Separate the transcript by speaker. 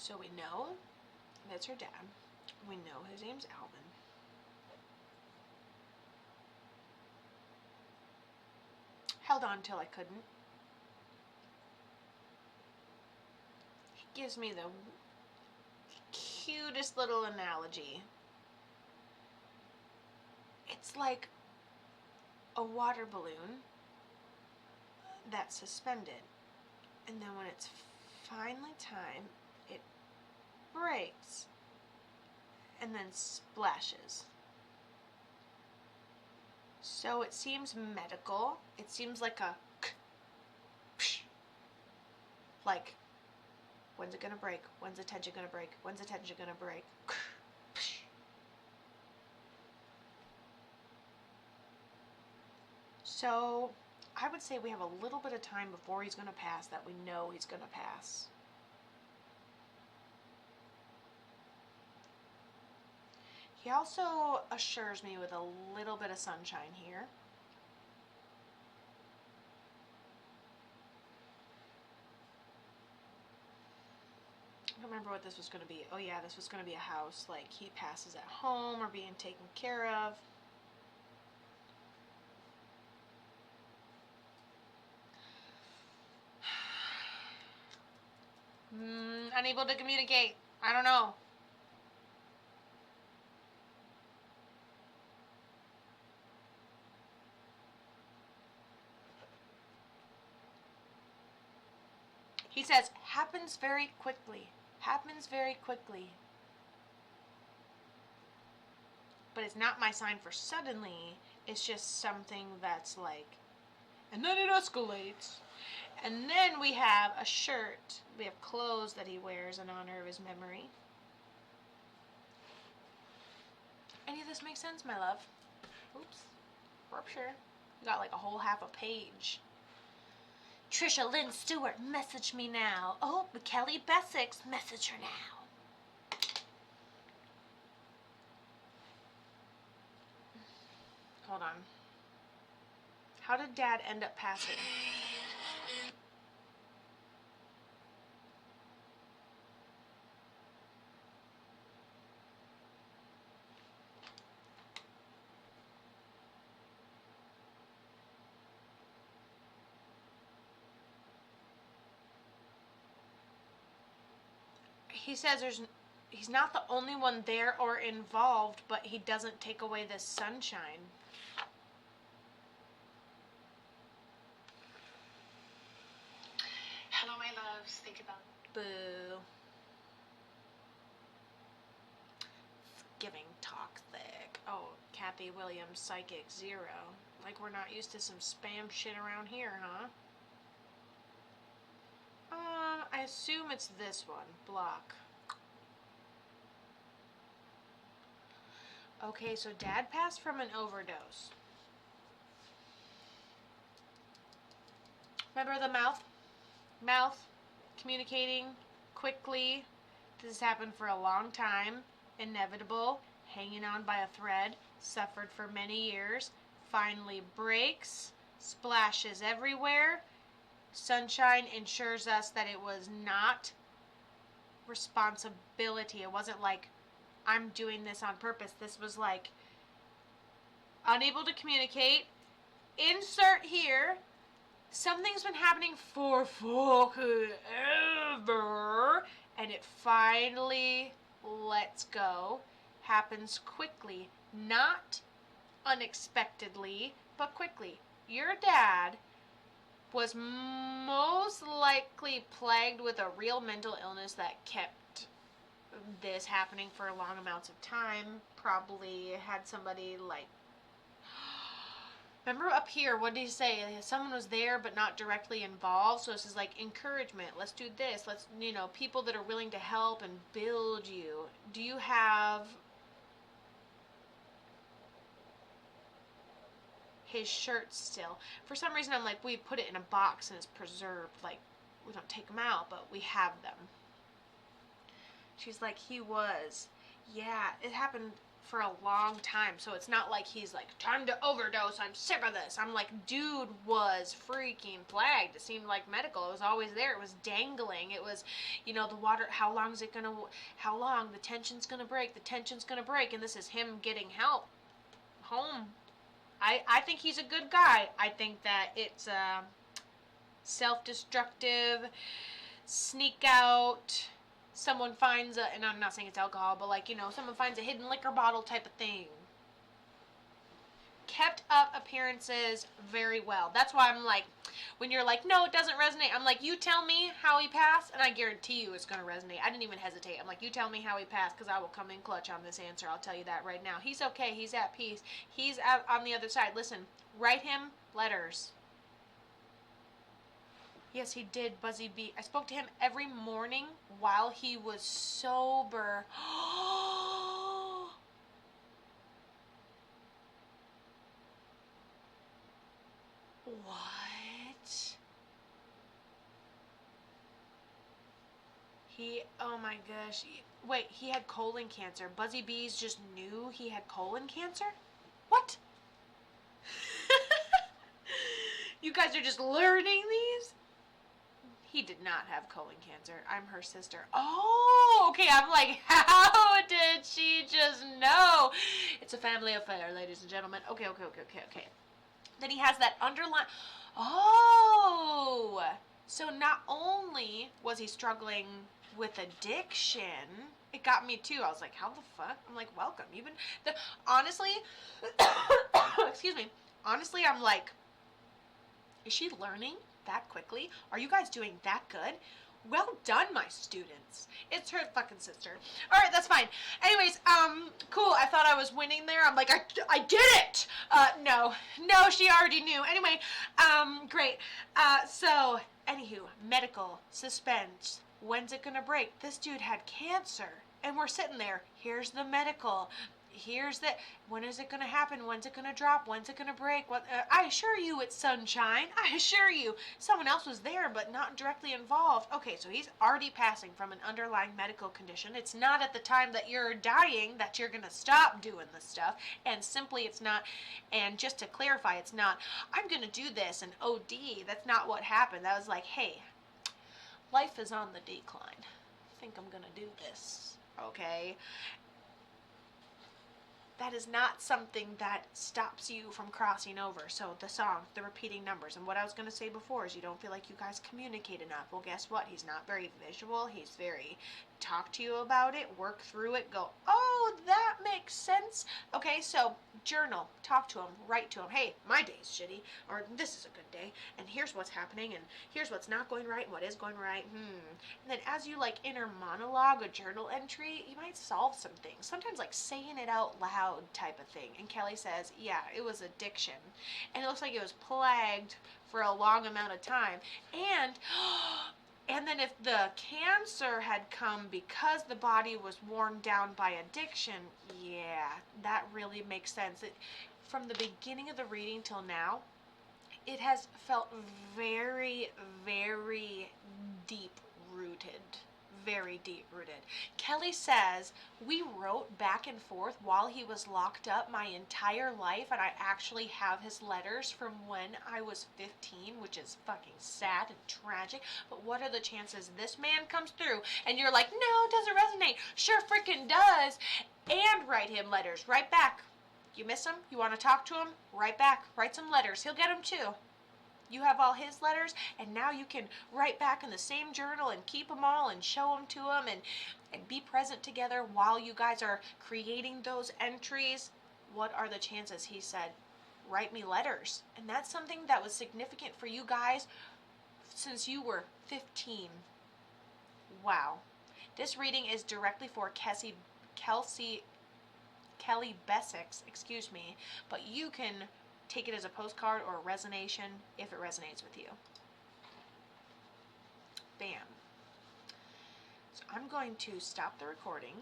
Speaker 1: So we know that's her dad. We know his name's Alvin. Held on till I couldn't. He gives me the cutest little analogy. It's like a water balloon that's suspended, and then when it's finally time, it breaks and then splashes. So it seems medical. It seems like a like, when's it gonna break? When's the tension gonna break? When's the tension gonna break? So I would say we have a little bit of time before he's gonna pass that we know he's gonna pass. He also assures me with a little bit of sunshine here. I don't remember what this was going to be. Oh yeah, this was going to be a house. Like he passes at home or being taken care of. Unable to communicate. I don't know. He says, happens very quickly. Happens very quickly. But it's not my sign for suddenly. It's just something that's like, and then it escalates. And then we have a shirt. We have clothes that he wears in honor of his memory. Any of this make sense, my love? Oops. Rupture. You got like a whole half a page. Trisha Lynn Stewart, message me now. Oh, Kelly Bessick's, message her now. Hold on. How did Dad end up passing? He says he's not the only one there or involved, but he doesn't take away the sunshine.
Speaker 2: Hello, my loves. Think about
Speaker 1: Boo. Giving toxic. Oh, Kathy Williams, Psychic 0. Like we're not used to some spam shit around here, huh? I assume it's this one. Block. Okay, so Dad passed from an overdose. Remember the mouth? Mouth communicating quickly. This has happened for a long time. Inevitable. Hanging on by a thread. Suffered for many years. Finally breaks. Splashes everywhere. Sunshine ensures us that it was not responsibility. It wasn't like, I'm doing this on purpose. This was like, unable to communicate. Insert here. Something's been happening for fucking ever. And it finally lets go. Happens quickly. Not unexpectedly, but quickly. Your dad was most likely plagued with a real mental illness that kept this happening for long amounts of time. Probably had somebody like, remember up here, what did he say? Someone was there but not directly involved. So this is like encouragement. Let's do this. Let's, people that are willing to help and build you. Do you have his shirts still? For some reason I'm like, we put it in a box and it's preserved. Like, we don't take them out, but we have them. She's like, he was. Yeah, it happened for a long time. So it's not like he's like, time to overdose, I'm sick of this. I'm like, dude was freaking plagued. It seemed like medical. It was always there. It was dangling. It was, you know, the water, how long, the tension's gonna break, and this is him getting help home. I think he's a good guy. I think that it's self-destructive, sneak out, someone finds a, and I'm not saying it's alcohol, but like, you know, someone finds a hidden liquor bottle type of thing. Kept up appearances very well. That's why I'm like, when you're like, no, it doesn't resonate, I'm like, you tell me how he passed, and I guarantee you it's going to resonate. I didn't even hesitate. I'm like, you tell me how he passed, because I will come in clutch on this answer. I'll tell you that right now. He's okay. He's at peace. He's on the other side. Listen, write him letters. Yes, he did, Buzzy B. I spoke to him every morning while he was sober. What? Oh my gosh. Wait, he had colon cancer. Buzzy Bees just knew he had colon cancer? What? You guys are just learning these? He did not have colon cancer. I'm her sister. Oh, okay. I'm like, how did she just know? It's a family affair, ladies and gentlemen. Okay. Then he has that underlying. Oh, so not only was he struggling with addiction, it got me too. I was like, how the fuck? I'm like, welcome. Honestly, excuse me. Honestly, I'm like, is she learning that quickly? Are you guys doing that good? Well done, my students. It's her fucking sister. All right, that's fine. Anyways, cool. I thought I was winning there. I'm like, I did it. No, she already knew. Anyway, great. So, anywho, medical suspense. When's it gonna break? This dude had cancer, and we're sitting there. Here's the medical. Here's the, when is it going to happen? When's it going to drop? When's it going to break? What? I assure you it's sunshine. I assure you. Someone else was there, but not directly involved. Okay, so he's already passing from an underlying medical condition. It's not at the time that you're dying that you're going to stop doing this stuff. And simply it's not, and just to clarify, it's not, I'm going to do this and OD. That's not what happened. That was like, hey, life is on the decline. I think I'm going to do this. Okay? That is not something that stops you from crossing over. So the song, the repeating numbers, and what I was going to say before is you don't feel like you guys communicate enough. Well, guess what? He's not very visual. He's very talk to you about it, work through it, go, oh, that makes sense. Okay, so journal, talk to him, write to him, hey, my day's shitty, or this is a good day, and here's what's happening, and here's what's not going right, and what is going right, And then as you like inner monologue a journal entry, you might solve some things. Sometimes like saying it out loud type of thing. And Kelly says, yeah, it was addiction. And it looks like it was plagued for a long amount of time. And then if the cancer had come because the body was worn down by addiction, yeah, that really makes sense. From the beginning of the reading till now, it has felt very, very deep rooted. Very deep rooted. Kelly says, we wrote back and forth while he was locked up my entire life, and I actually have his letters from when I was 15, which is fucking sad and tragic, but what are the chances this man comes through and you're like, no, it doesn't resonate? Sure freaking does. And write him letters right back. You miss him? You want to talk to him? Right back. Write some letters. He'll get them too. You have all his letters, and now you can write back in the same journal and keep them all and show them to him and be present together while you guys are creating those entries. What are the chances? He said, write me letters. And that's something that was significant for you guys since you were 15. Wow. This reading is directly for Kelly Bessix, excuse me, but you can take it as a postcard or a resonation if it resonates with you. Bam. So I'm going to stop the recording.